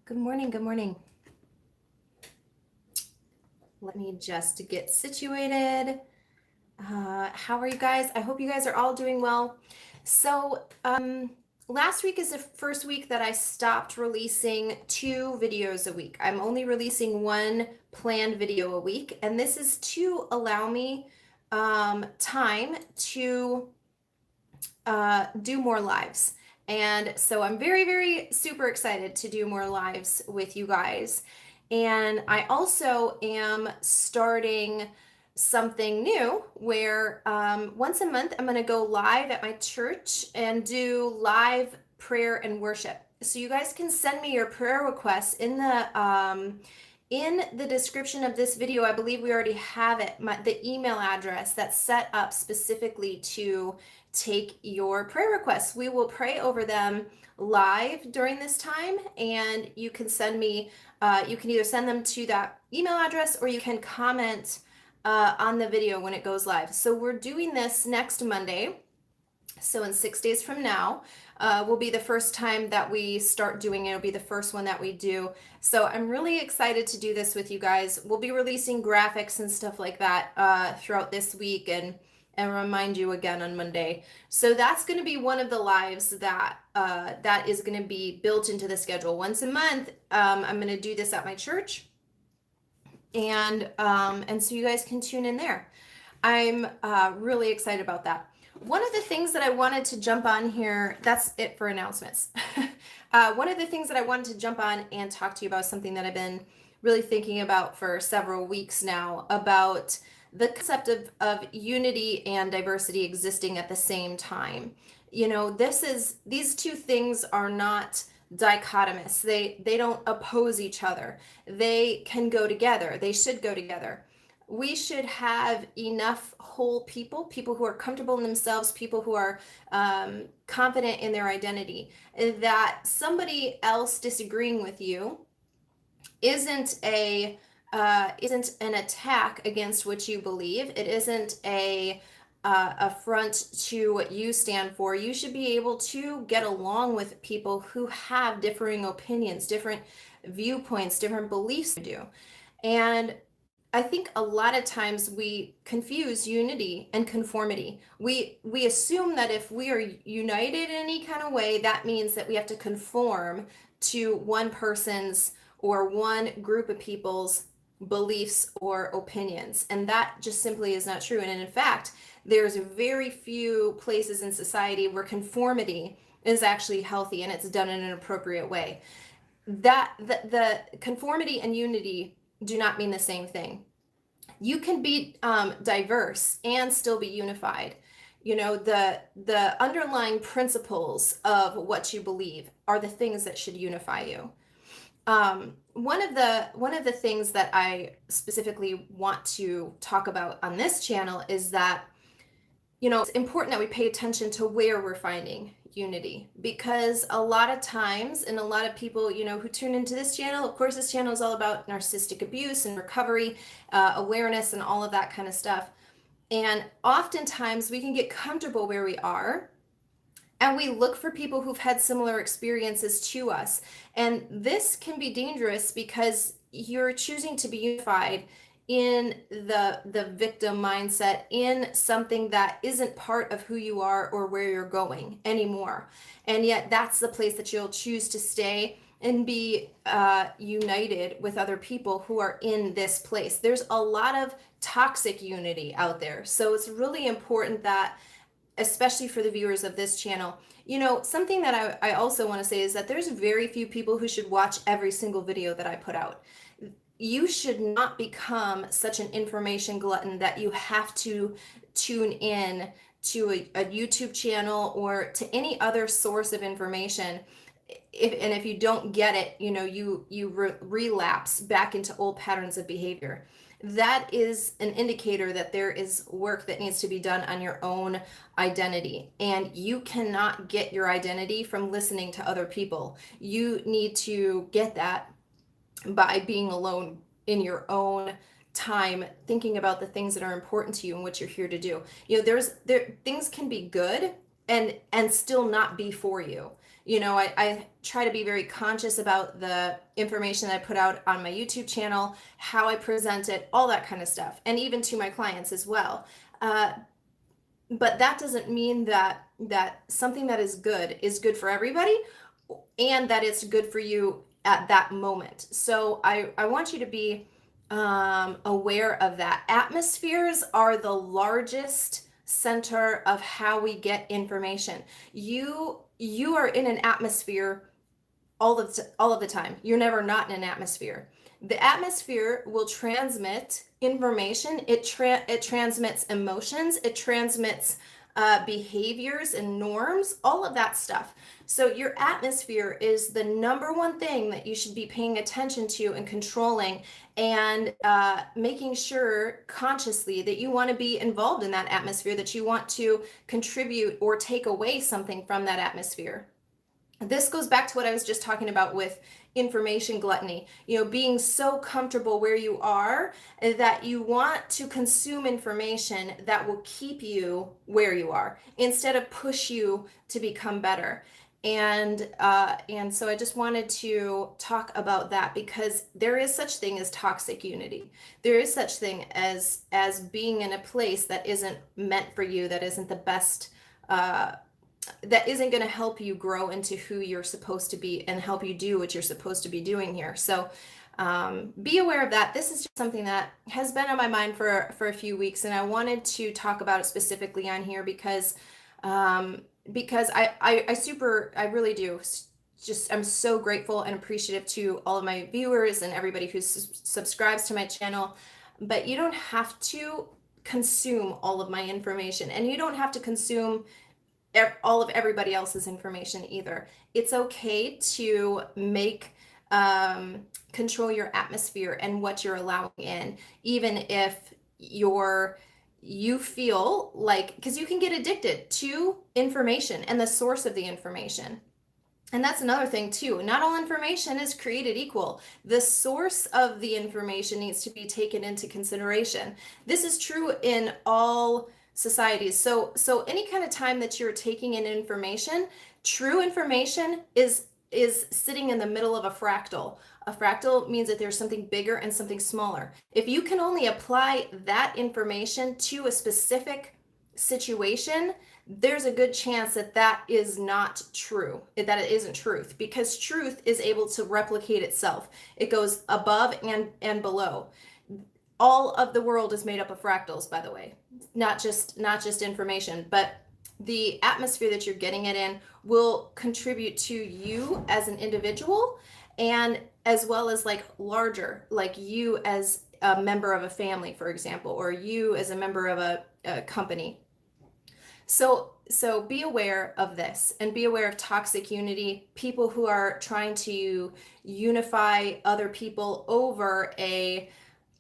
Good morning. Good morning. Let me just get situated. How are you guys? I hope you guys are all doing well. So, last week is the first week that I stopped releasing 2 videos a week. I'm only releasing one planned video a week, and this is to allow me time to do more lives. And so I'm very, very super excited to do more lives with you guys. And I also am starting something new where once a month I'm going to go live at my church and do live prayer and worship. So you guys can send me your prayer requests in the description of this video. I believe we already have it, the email address that's set up specifically to take your prayer requests. We will pray over them live during this time, and you can send me, you can either send them to that email address or you can comment on the video when it goes live. So we're doing this next Monday. So in 6 days from now, will be the first time that we start doing it. It'll be the first one that we do. So I'm really excited to do this with you guys. We'll be releasing graphics and stuff like that throughout this week and remind you again on Monday. So that's going to be one of the lives that that is going to be built into the schedule. Once a month, I'm going to do this at my church, and so you guys can tune in there. I'm really excited about that. One of the things that I wanted to jump on here, that's it for announcements. One of the things that I wanted to jump on and talk to you about is something that I've been really thinking about for several weeks now, about the concept of unity and diversity existing at the same time. You know, these two things are not dichotomous. They don't oppose each other. They can go together. They should go together. We should have enough whole people who are comfortable in themselves, people who are confident in their identity, that somebody else disagreeing with you isn't an attack against what you believe. It isn't a affront to what you stand for. You should be able to get along with people who have differing opinions, different viewpoints, different beliefs you do. And I think a lot of times we confuse unity and conformity. We assume that if we are united in any kind of way, that means that we have to conform to one person's or one group of people's beliefs or opinions. And that just simply is not true. And in fact, there's very few places in society where conformity is actually healthy and it's done in an appropriate way. That the conformity and unity do not mean the same thing. You can be diverse and still be unified. You know, the underlying principles of what you believe are the things that should unify you. One of the things that I specifically want to talk about on this channel is that, you know, it's important that we pay attention to where we're finding unity, because a lot of times, and a lot of people, you know, who tune into this channel, of course, this channel is all about narcissistic abuse and recovery, awareness, and all of that kind of stuff. And oftentimes we can get comfortable where we are, and we look for people who've had similar experiences to us. And this can be dangerous because you're choosing to be unified in the victim mindset, in something that isn't part of who you are or where you're going anymore. And yet that's the place that you'll choose to stay and be united with other people who are in this place. There's a lot of toxic unity out there. So it's really important that, especially for the viewers of this channel, you know, something that I also want to say is that there's very few people who should watch every single video that I put out. You should not become such an information glutton that you have to tune in to a YouTube channel or to any other source of information. If you don't get it, you know, you relapse back into old patterns of behavior. That is an indicator that there is work that needs to be done on your own identity. And you cannot get your identity from listening to other people. You need to get that by being alone in your own time, thinking about the things that are important to you and what you're here to do. You know, things can be good and still not be for you. I try to be very conscious about the information that I put out on my YouTube channel, how I present it, all that kind of stuff, and even to my clients as well. But that doesn't mean that something that is good for everybody, and that it's good for you at that moment. So I want you to be aware of that. Atmospheres are the largest center of how we get information. You are in an atmosphere all of the time. You're never not in an atmosphere. The atmosphere will transmit information. It transmits emotions. It transmits behaviors and norms, all of that stuff. So your atmosphere is the number one thing that you should be paying attention to and controlling, and making sure consciously that you want to be involved in that atmosphere, that you want to contribute or take away something from that atmosphere. This goes back to what I was just talking about with information gluttony, being so comfortable where you are that you want to consume information that will keep you where you are instead of push you to become better. And so I just wanted to talk about that, because there is such thing as toxic unity. There is such thing as being in a place that isn't meant for you, that isn't the best, that isn't going to help you grow into who you're supposed to be and help you do what you're supposed to be doing here. So be aware of that. This is just something that has been on my mind for a few weeks, and I wanted to talk about it specifically on here because I really do just, I'm so grateful and appreciative to all of my viewers and everybody who subscribes to my channel. But you don't have to consume all of my information, and you don't have to consume all of everybody else's information either. It's okay to control your atmosphere and what you're allowing in, even if you feel like, because you can get addicted to information and the source of the information. And that's another thing too. Not all information is created equal. The source of the information needs to be taken into consideration. This is true in all societies. So any kind of time that you're taking in information, true information is sitting in the middle of a fractal. A fractal means that there's something bigger and something smaller. If you can only apply that information to a specific situation, there's a good chance that is not true, that it isn't truth, because truth is able to replicate itself. It goes above and below. All of the world is made up of fractals, by the way, not just information, but the atmosphere that you're getting it in will contribute to you as an individual, and as well as larger, like you as a member of a family, for example, or you as a member of a company. So be aware of this, and be aware of toxic unity, people who are trying to unify other people over a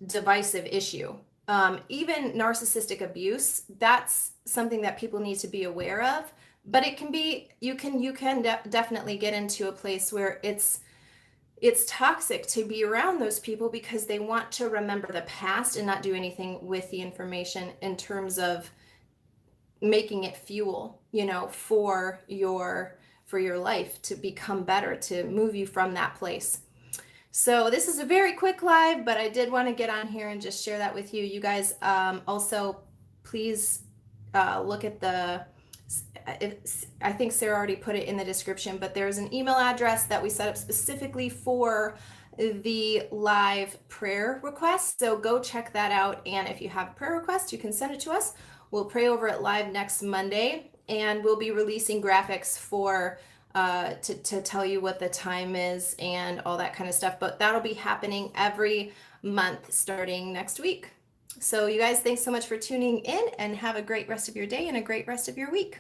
divisive issue. Even narcissistic abuse, that's something that people need to be aware of, but it can be, you can definitely get into a place where it's toxic to be around those people, because they want to remember the past and not do anything with the information in terms of making it fuel, for your life to become better, to move you from that place. So this is a very quick live, but I did want to get on here and just share that with you. You guys, also, please look at I think Sarah already put it in the description, but there's an email address that we set up specifically for the live prayer request. So go check that out. And if you have a prayer request, you can send it to us. We'll pray over it live next Monday, and we'll be releasing graphics for to tell you what the time is and all that kind of stuff. But that'll be happening every month starting next week. So you guys, thanks so much for tuning in, and have a great rest of your day and a great rest of your week.